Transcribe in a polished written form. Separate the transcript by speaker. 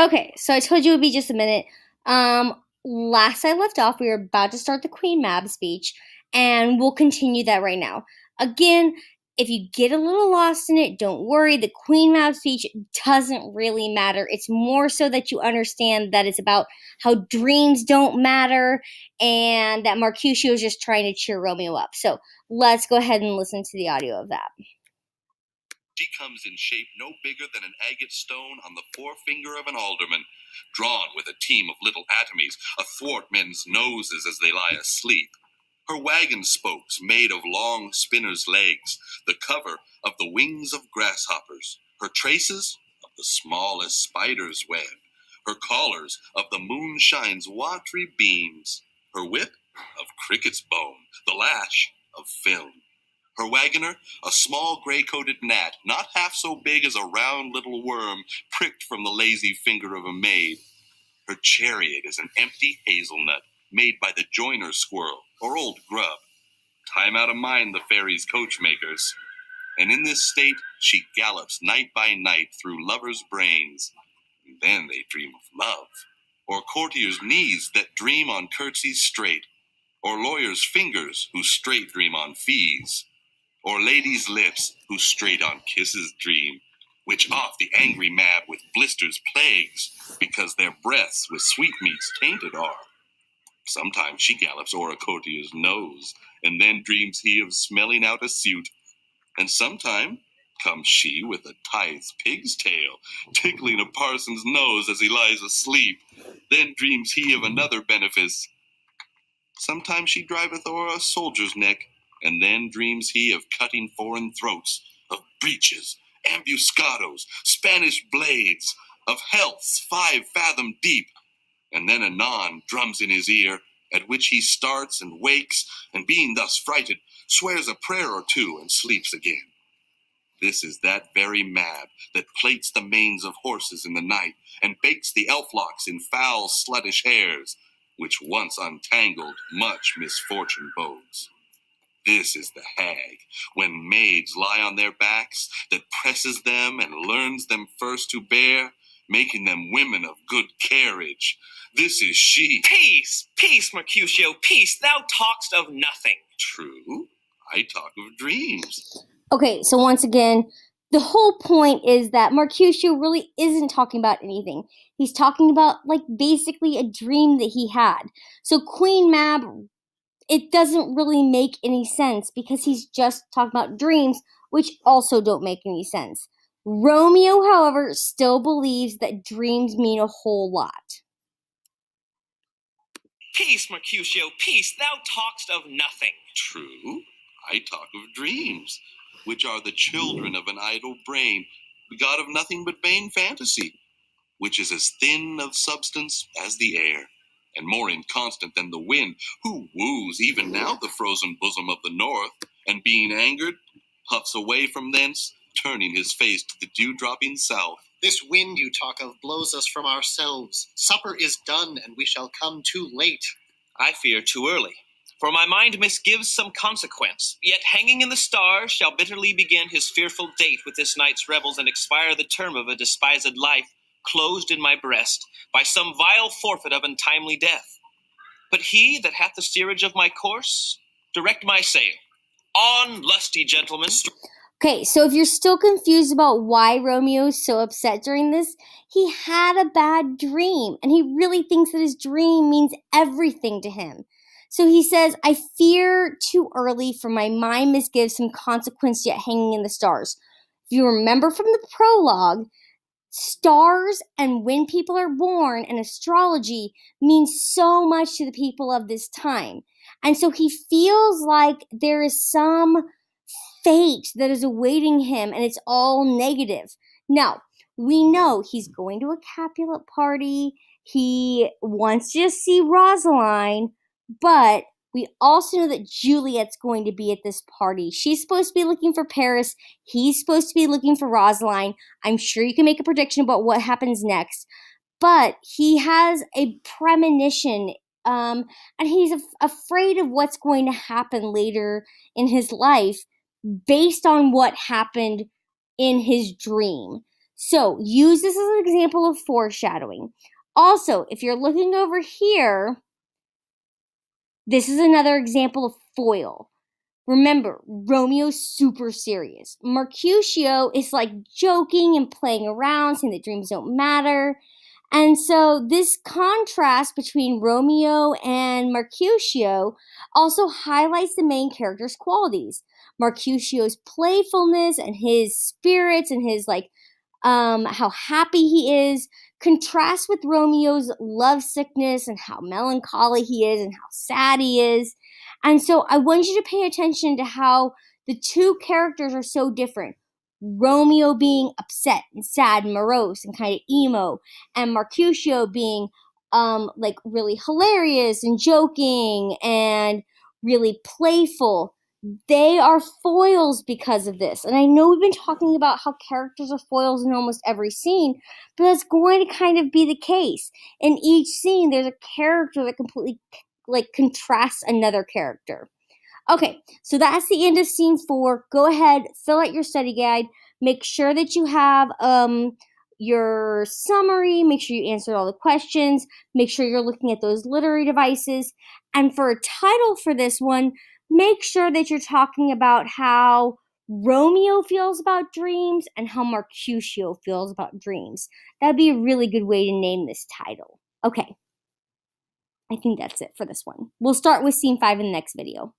Speaker 1: Okay, so I told you it would be just a minute. Last I left off, we were about to start the Queen Mab speech, and we'll continue that right now. Again, if you get a little lost in it, don't worry. The Queen Mab speech doesn't really matter. It's more so that you understand that it's about how dreams don't matter and that Mercutio is just trying to cheer Romeo up. So let's go ahead and listen to the audio of that.
Speaker 2: She comes in shape no bigger than an agate stone on the forefinger of an alderman, drawn with a team of little atomies athwart men's noses as they lie asleep. Her wagon spokes made of long spinners' legs, the cover of the wings of grasshoppers, her traces of the smallest spider's web, her collars of the moonshine's watery beams, her whip of cricket's bone, the lash of film. Her wagoner, a small gray-coated gnat, not half so big as a round little worm pricked from the lazy finger of a maid. Her chariot is an empty hazelnut made by the joiner squirrel or old grub. Time out of mind the fairies' coachmakers. And in this state she gallops night by night through lovers' brains. And then they dream of love, or courtiers' knees that dream on curtsies straight, or lawyers' fingers who straight dream on fees, or ladies' lips who straight on kisses dream, which oft the angry Mab with blisters plagues, because their breaths with sweetmeats tainted are. Sometimes she gallops o'er a courtier's nose, and then dreams he of smelling out a suit. And sometime comes she with a tithe pig's tail, tickling a parson's nose as he lies asleep. Then dreams he of another benefice. Sometimes she driveth o'er a soldier's neck, and then dreams he of cutting foreign throats, of breaches, ambuscados, Spanish blades, of healths 5 fathom deep, and then anon drums in his ear, at which he starts and wakes, and being thus frighted, swears a prayer or two and sleeps again. This is that very Mab that plaits the manes of horses in the night, and bakes the elf locks in foul sluttish hairs, which once untangled much misfortune bodes. This is the hag, when maids lie on their backs, that presses them and learns them first to bear, making them women of good carriage. This is she.
Speaker 3: Peace, peace, Mercutio, peace. Thou talkst of nothing.
Speaker 2: True, I talk of dreams.
Speaker 1: Okay, so once again, the whole point is that Mercutio really isn't talking about anything. He's talking about, basically a dream that he had. So Queen Mab, it doesn't really make any sense because he's just talking about dreams, which also don't make any sense. Romeo, however, still believes that dreams mean a whole lot.
Speaker 3: Peace, Mercutio, peace. Thou talkst of nothing.
Speaker 2: True, I talk of dreams, which are the children of an idle brain, begot of nothing but vain fantasy, which is as thin of substance as the air, and more inconstant than the wind, who woos even now the frozen bosom of the north, and being angered, puffs away from thence, turning his face to the dew-dropping south.
Speaker 4: This wind you talk of blows us from ourselves. Supper is done, and we shall come too late.
Speaker 3: I fear too early, for my mind misgives some consequence. Yet hanging in the stars shall bitterly begin his fearful date with this night's rebels, and expire the term of a despised life, closed in my breast by some vile forfeit of untimely death. But he that hath the steerage of my course, direct my sail. On, lusty gentlemen.
Speaker 1: Okay, so if you're still confused about why Romeo is so upset during this, he had a bad dream, and he really thinks that his dream means everything to him. So he says, I fear too early, for my mind misgives some consequence yet hanging in the stars. If you remember from the prologue, stars and when people are born and astrology means so much to the people of this time. And so he feels like there is some fate that is awaiting him, and it's all negative. Now, we know he's going to a Capulet party. He wants to see Rosaline, but we also know that Juliet's going to be at this party. She's supposed to be looking for Paris. He's supposed to be looking for Rosaline. I'm sure you can make a prediction about what happens next. But he has a premonition, and he's afraid of what's going to happen later in his life based on what happened in his dream. So use this as an example of foreshadowing. Also, if you're looking over here, this is another example of foil. Remember, Romeo's super serious. Mercutio is like joking and playing around, saying that dreams don't matter. And so this contrast between Romeo and Mercutio also highlights the main character's qualities. Mercutio's playfulness and his spirits and his how happy he is contrasts with Romeo's lovesickness and how melancholy he is and how sad he is. And so I want you to pay attention to how the two characters are so different. Romeo being upset and sad and morose and kind of emo, and Mercutio being really hilarious and joking and really playful. They are foils because of this. And I know we've been talking about how characters are foils in almost every scene, but that's going to kind of be the case. In each scene, there's a character that completely contrasts another character. Okay, so that's the end of scene 4. Go ahead, fill out your study guide. Make sure that you have your summary. Make sure you answer all the questions. Make sure you're looking at those literary devices. And for a title for this one, make sure that you're talking about how Romeo feels about dreams and how Mercutio feels about dreams. That'd be a really good way to name this title. Okay, I think that's it for this one. We'll start with scene 5 in the next video.